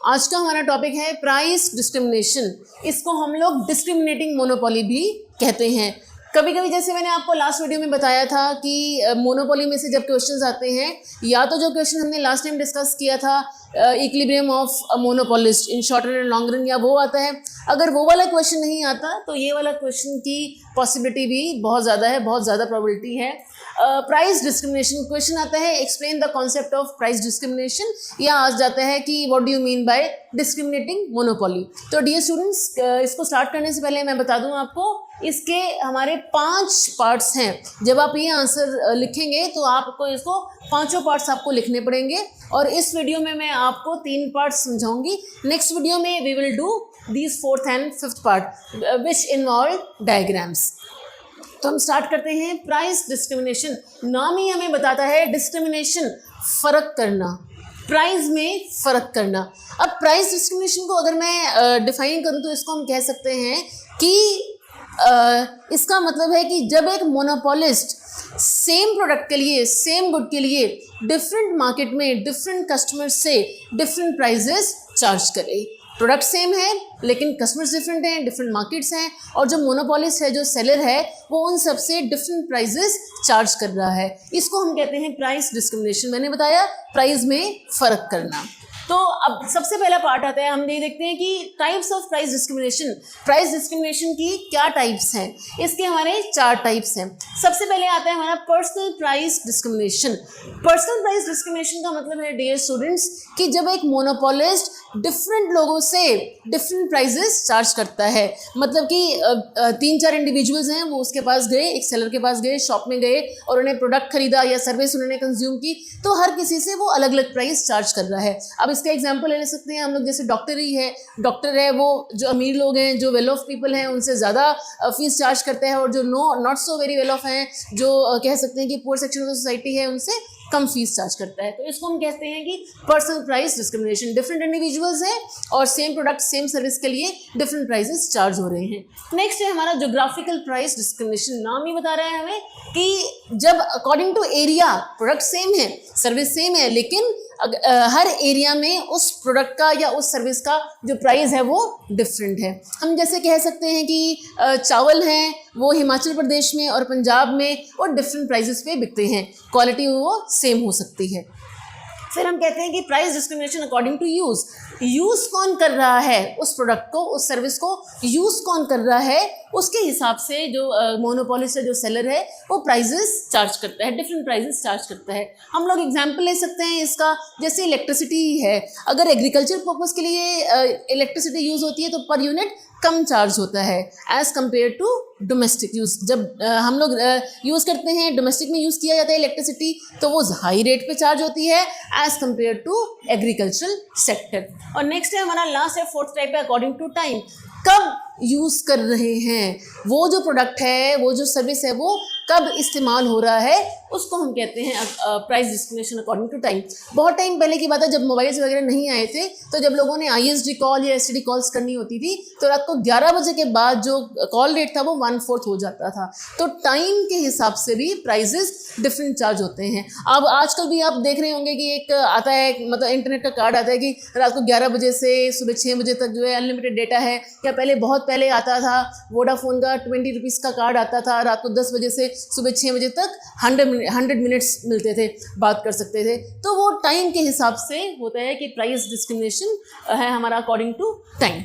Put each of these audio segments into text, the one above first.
आज का हमारा टॉपिक है प्राइस डिस्क्रिमिनेशन। इसको हम लोग डिस्क्रिमिनेटिंग मोनोपोली भी कहते हैं। कभी कभी जैसे मैंने आपको लास्ट वीडियो में बताया था कि मोनोपोली में से जब क्वेश्चंस आते हैं, या तो जो क्वेश्चन हमने लास्ट टाइम डिस्कस किया था equilibrium of monopolist in short run and long run, या वो आता है। अगर वो वाला क्वेश्चन नहीं आता तो ये वाला क्वेश्चन की पॉसिबिलिटी भी बहुत ज़्यादा है, बहुत ज़्यादा प्रोबेबिलिटी है। प्राइस डिस्क्रिमिनेशन क्वेश्चन आता है, explain the concept of price discrimination, या आज जाता है कि what do you mean by discriminating monopoly. तो डियर स्टूडेंट्स, इसको स्टार्ट करने से पहले मैं बता दूं आपको, इसके हमारे 5 पार्ट्स हैं। जब आप ये आंसर लिखेंगे तो आपको इसको पांचों पार्ट्स आपको लिखने पड़ेंगे, और इस वीडियो में मैं आपको 3 पार्ट्स समझाऊंगी। नेक्स्ट वीडियो में we will do these 4th and 5th part which involve diagrams. तो हम स्टार्ट करते हैं। प्राइस डिस्क्रिमिनेशन, नाम ही हमें बताता है डिस्क्रिमिनेशन, फर्क करना, प्राइस में फ़र्क करना। अब प्राइस डिस्क्रिमिनेशन को अगर मैं डिफाइन करूँ तो इसको हम कह सकते हैं कि इसका मतलब है कि जब एक मोनोपोलिस्ट सेम प्रोडक्ट के लिए, सेम गुड के लिए डिफरेंट मार्केट में डिफरेंट कस्टमर से डिफरेंट प्राइजेस चार्ज करे। प्रोडक्ट सेम है लेकिन कस्टमर्स डिफरेंट हैं, डिफरेंट मार्केट्स हैं, और जो मोनोपोलिस्ट है, जो सेलर है, वो उन सब से डिफरेंट प्राइजेस चार्ज कर रहा है। इसको हम कहते हैं प्राइस डिस्क्रिमिनेशन। मैंने बताया प्राइस में फ़र्क करना। तो अब सबसे पहला पार्ट आता है, हम ये देखते हैं कि types of price discrimination. Price discrimination की क्या टाइप्स हैं? इसके हमारे 4 टाइप्स हैं। सबसे पहले आता है हमारा personal price discrimination. Personal price discrimination का मतलब है डियर स्टूडेंट्स कि जब एक मोनोपोलिस्ट डिफरेंट लोगों से डिफरेंट प्राइजेस चार्ज करता है। मतलब कि 3-4 इंडिविजुअल्स हैं, वो उसके पास गए, एक सेलर के पास गए, शॉप में गए और उन्हें प्रोडक्ट खरीदा या सर्विस उन्होंने कंज्यूम की, तो हर किसी से वो अलग अलग प्राइस चार्ज कर रहा है। अब इसका एग्जांपल ले सकते हैं हम लोग, जैसे डॉक्टर ही है, डॉक्टर है वो जो अमीर लोग हैं, जो वेल ऑफ पीपल हैं, उनसे ज़्यादा फीस चार्ज करते हैं, और जो not so very well of हैं, जो कह सकते हैं कि पुअर सेक्शन ऑफ सोसाइटी है, उनसे कम फीस चार्ज करता है। तो इसको हम कहते हैं कि personal price discrimination. Different individuals हैं और सेम प्रोडक्ट, सेम सर्विस के लिए डिफरेंट प्राइसेस चार्ज हो रहे हैं। नेक्स्ट है हमारा ज्योग्राफिकल प्राइस डिस्क्रिमिनेशन। नाम ही बता रहा है हमें कि जब according to area product same है, सर्विस सेम है, लेकिन हर एरिया में उस प्रोडक्ट का या उस सर्विस का जो प्राइस है वो डिफरेंट है। हम जैसे कह सकते हैं कि चावल हैं वो हिमाचल प्रदेश में और पंजाब में और डिफरेंट प्राइसेस पे बिकते हैं, क्वालिटी वो सेम हो सकती है। फिर हम कहते हैं कि price discrimination according to use. Use कौन कर रहा है उस प्रोडक्ट को, उस सर्विस को यूज़ कौन कर रहा है, उसके हिसाब से जो मोनोपोलिस्ट है, जो सेलर है, वो प्राइजेस चार्ज करता है, डिफरेंट प्राइजेस चार्ज करता है। हम लोग एग्जांपल ले सकते हैं इसका, जैसे इलेक्ट्रिसिटी है। अगर एग्रीकल्चर पर्पज़ के लिए इलेक्ट्रिसिटी यूज़ होती है तो पर यूनिट कम चार्ज होता है as compare to domestic use. जब हम लोग यूज़ करते हैं, डोमेस्टिक में यूज़ किया जाता है इलेक्ट्रिसिटी, तो वो हाई रेट पे चार्ज होती है as compare to agricultural sector. और नेक्स्ट है हमारा लास्ट है 4th टाइप है अकॉर्डिंग टू टाइम। कब यूज़ कर रहे हैं वो जो प्रोडक्ट है, वो जो सर्विस है, वो कब इस्तेमाल हो रहा है, उसको हम कहते हैं price discrimination according to time. बहुत टाइम पहले की बात है, जब मोबाइल्स वगैरह नहीं आए थे, तो जब लोगों ने ISD कॉल या STD कॉल्स करनी होती थी तो रात को 11 बजे के बाद जो कॉल रेट था वो 1/4 हो जाता था। तो टाइम के हिसाब से भी प्राइजेस डिफरेंट चार्ज होते हैं। अब आजकल भी आप देख रहे होंगे कि एक आता है, मतलब इंटरनेट का कार्ड आता है कि रात को 11 बजे से सुबह 6 बजे तक जो है अनलिमिटेड डेटा है। या पहले बहुत पहले आता था वोडाफोन का 20 रुपीज़ का कार्ड आता था, रात को 10 बजे से सुबह 6 बजे तक 100 मिनट्स मिलते थे, बात कर सकते थे। तो वो टाइम के हिसाब से होता है कि प्राइस डिस्क्रिमिनेशन है हमारा अकॉर्डिंग टू टाइम।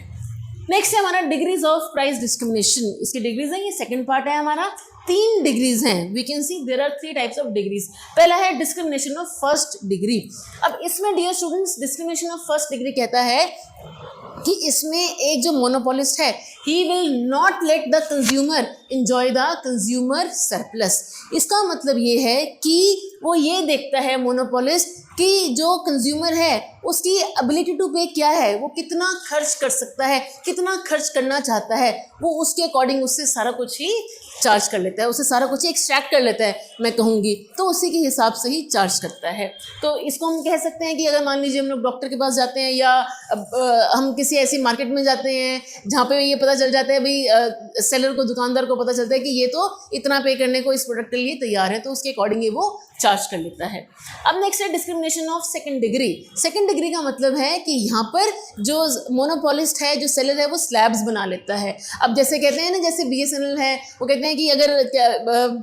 नेक्स्ट है हमारा डिग्रीज ऑफ प्राइस डिस्क्रिमिनेशन। इसकी डिग्रीज हैं, ये सेकंड पार्ट है हमारा। 3 डिग्रीज हैं। We can see there are 3 types of degrees. पहला है डिस्क्रिमिनेशन ऑफ फर्स्ट डिग्री। अब इसमें dear students, discrimination of first degree कहता है कि इसमें एक जो मोनोपोलिस्ट है, he will not let the consumer enjoy the consumer surplus. इसका मतलब ये है कि वो ये देखता है मोनोपोलिस्ट कि जो कंज्यूमर है उसकी एबिलिटी टू पे क्या है, वो कितना खर्च कर सकता है, कितना खर्च करना चाहता है, वो उसके अकॉर्डिंग उससे सारा कुछ ही चार्ज कर लेता है, उससे सारा कुछ एक्सट्रैक्ट कर लेता है, मैं कहूँगी, तो उसी के हिसाब से ही चार्ज करता है। तो इसको हम कह सकते हैं कि अगर मान लीजिए हम लोग डॉक्टर के पास जाते हैं, या हम किसी ऐसी मार्केट में जाते हैं जहाँ पे ये पता चल जाता है भाई, सेलर को, दुकानदार को पता चलता है कि ये तो इतना पे करने को इस प्रोडक्ट के लिए तैयार है, तो उसके अकॉर्डिंग वो चार्ज कर लेता है। अब नेक्स्ट है discrimination discrimination of second degree. Second degree का मतलब है कि यहाँ पर जो मोनोपोलिस्ट है, जो सेलर है, वो स्लैब्स बना लेता है। अब जैसे कहते हैं ना, जैसे BSNL है, वो कहते हैं कि अगर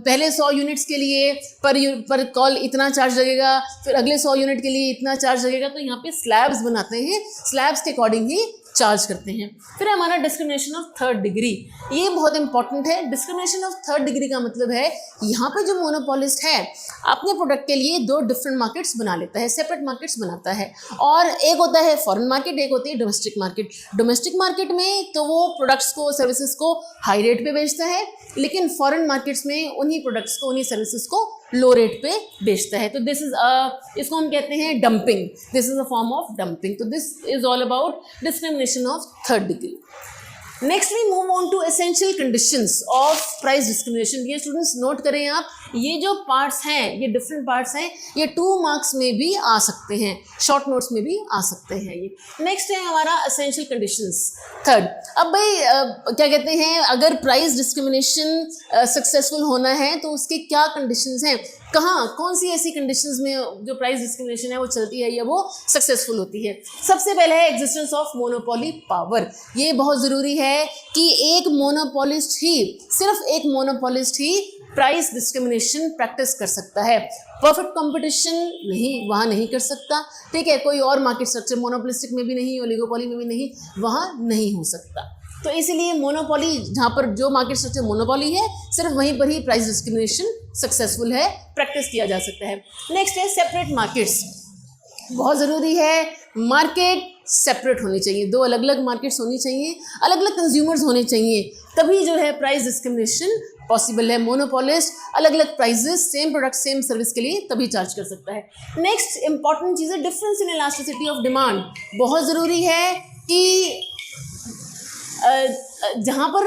पहले 100 यूनिट्स के लिए पर कॉल इतना चार्ज लगेगा, फिर अगले 100 यूनिट के लिए इतना चार्ज लगेगा, तो यहाँ पे स्लैब्स बनाते हैं, स्लैब्स के अकॉर्डिंग ही चार्ज करते हैं। फिर हमारा डिस्क्रिमिनेशन ऑफ थर्ड डिग्री, ये बहुत इंपॉर्टेंट है। डिस्क्रिमिनेशन ऑफ थर्ड डिग्री का मतलब है यहाँ पे जो मोनोपोलिस्ट है अपने प्रोडक्ट के लिए 2 डिफरेंट मार्केट्स बना लेता है, सेपरेट मार्केट्स बनाता है। और एक होता है फॉरेन मार्केट, एक होती है डोमेस्टिक मार्केट। डोमेस्टिक मार्केट में तो वो प्रोडक्ट्स को, सर्विसेज को हाई रेट पे बेचता है, लेकिन फॉरेन मार्केट्स में उन्हीं प्रोडक्ट्स को, उन्हीं सर्विसेज को लो रेट पे बेचता है। तो दिस इज इसको हम कहते हैं dumping. This is a form of dumping. तो this is all about discrimination of third degree. Next we move on to essential conditions of price discrimination. ये स्टूडेंट्स नोट करें आप, ये जो पार्ट्स हैं, ये डिफरेंट पार्ट्स हैं, ये 2 मार्क्स में भी आ सकते हैं, शॉर्ट नोट्स में भी आ सकते हैं ये। नेक्स्ट है हमारा एसेंशियल कंडीशंस थर्ड। अब भाई क्या कहते हैं, अगर प्राइस डिस्क्रिमिनेशन सक्सेसफुल होना है तो उसके क्या कंडीशंस हैं, कहाँ कौन सी ऐसी कंडीशंस में जो प्राइस डिस्क्रिमिनेशन है वो चलती है या वो सक्सेसफुल होती है। सबसे पहले है एग्जिस्टेंस ऑफ मोनोपोली पावर। ये बहुत ज़रूरी है कि एक मोनोपोलिस्ट ही, सिर्फ एक मोनोपोलिस्ट ही प्राइस डिस्क्रिमिनेशन प्रैक्टिस कर सकता है। परफेक्ट कंपटीशन नहीं, वहाँ नहीं कर सकता, ठीक है। कोई और मार्केट स्ट्रक्चर मोनोपोलिस्टिक में भी नहीं, ओलिगोपोली में भी नहीं, वहाँ नहीं हो सकता। तो इसीलिए मोनोपोली, जहाँ पर जो मार्केट स्ट्रक्चर मोनोपोली है, सिर्फ वहीं पर ही प्राइस डिस्क्रिमिनेशन सक्सेसफुल है, प्रैक्टिस किया जा सकता है। नेक्स्ट है सेपरेट मार्केट्स। बहुत ज़रूरी है, मार्केट सेपरेट होनी चाहिए, 2 अलग अलग मार्केट्स होनी चाहिए, अलग अलग कंज्यूमर्स होने चाहिए, तभी जो है प्राइस डिस्क्रिमिनेशन पॉसिबल है। मोनोपोलिस्ट अलग अलग prices, same product same service के लिए तभी चार्ज कर सकता है। नेक्स्ट इंपॉर्टेंट चीज़ है difference in elasticity of demand. बहुत ज़रूरी है कि जहाँ पर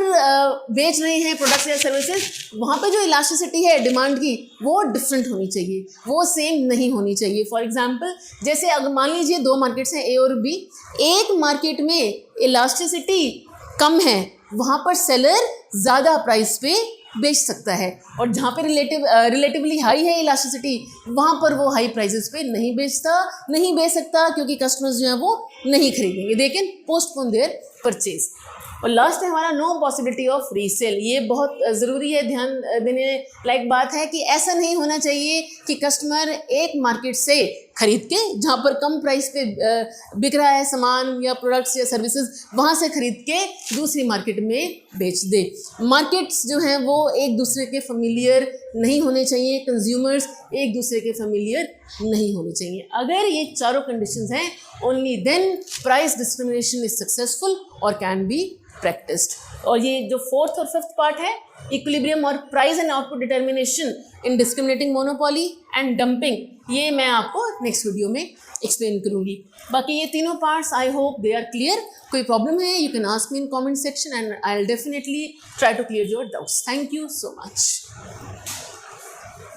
बेच रहे हैं प्रोडक्ट्स या सर्विसेज, वहाँ पे जो इलास्टिसिटी है डिमांड की, वो डिफरेंट होनी चाहिए, वो सेम नहीं होनी चाहिए। फॉर एग्जांपल, जैसे अगर मान लीजिए 2 मार्केट्स हैं, ए और बी, एक मार्केट में इलास्टिसिटी कम है, वहाँ पर सेलर ज़्यादा प्राइस पे बेच सकता है, और जहाँ पे रिलेटिवली हाई है इलास्टिसिटी, वहाँ पर वो हाई प्राइसेस पे नहीं बेच सकता, क्योंकि कस्टमर्स जो है वो नहीं खरीदेंगे, they can postpone their purchase. और लास्ट है हमारा नो पॉसिबिलिटी ऑफ रीसेल। ये बहुत ज़रूरी है, ध्यान देने लायक बात है कि ऐसा नहीं होना चाहिए कि कस्टमर एक मार्केट से खरीद के, जहाँ पर कम प्राइस पे बिक रहा है सामान या प्रोडक्ट्स या सर्विसेज, वहाँ से खरीद के दूसरी मार्केट में बेच दे। मार्केट्स जो हैं वो एक दूसरे के फेमिलियर नहीं होने चाहिए, कंज्यूमर्स एक दूसरे के फेमिलियर नहीं होने चाहिए। अगर ये चारों कंडीशंस हैं, only then price discrimination is successful और कैन बी प्रैक्टिस्ड। और ये जो 4th और 5th पार्ट है, इक्विलिब्रियम और price and output determination in discriminating monopoly and dumping, ये मैं आपको नेक्स्ट वीडियो में एक्सप्लेन करूंगी। बाकी ये तीनों parts I hope they are clear. कोई प्रॉब्लम है, you can ask me in comment section and I will definitely try to clear your doubts. Thank you so much.